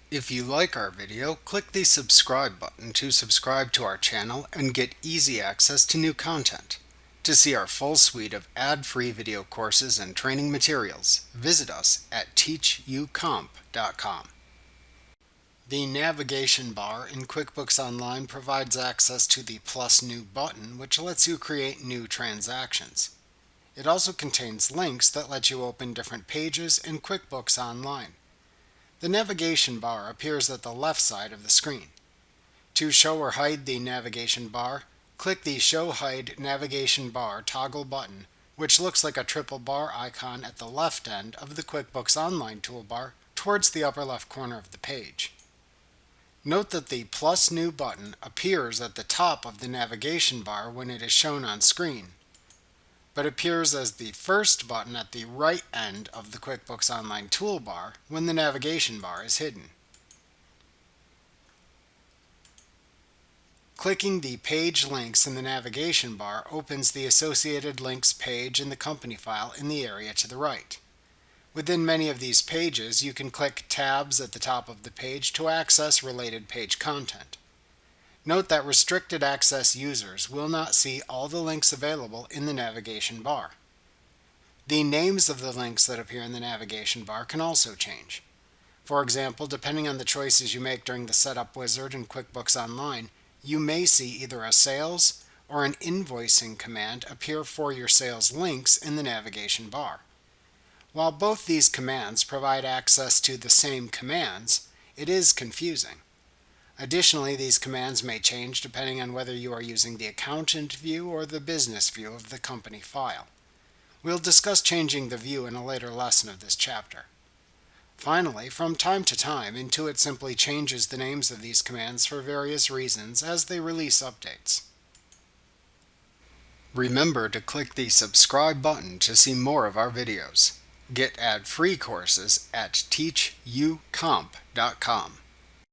If you like our video, click the subscribe button to subscribe to our channel and get easy access to new content. To see our full suite of ad-free video courses and training materials, visit us at teachucomp.com. The navigation bar in QuickBooks Online provides access to the Plus New button, which lets you create new transactions. It also contains links that let you open different pages in QuickBooks Online. The navigation bar appears at the left side of the screen. To show or hide the navigation bar, click the Show Hide Navigation Bar toggle button, which looks like a triple bar icon at the left end of the QuickBooks Online toolbar towards the upper left corner of the page. Note that the Plus New button appears at the top of the navigation bar when it is shown on screen, but appears as the first button at the right end of the QuickBooks Online toolbar when the navigation bar is hidden. Clicking the page links in the navigation bar opens the associated links page in the company file in the area to the right. Within many of these pages, you can click tabs at the top of the page to access related page content. Note that restricted access users will not see all the links available in the navigation bar. The names of the links that appear in the navigation bar can also change. For example, depending on the choices you make during the Setup Wizard in QuickBooks Online, you may see either a sales or an invoicing command appear for your sales links in the navigation bar. While both these commands provide access to the same commands, it is confusing. Additionally, these commands may change depending on whether you are using the accountant view or the business view of the company file. We'll discuss changing the view in a later lesson of this chapter. Finally, from time to time, Intuit simply changes the names of these commands for various reasons as they release updates. Remember to click the subscribe button to see more of our videos. Get ad-free courses at teachucomp.com.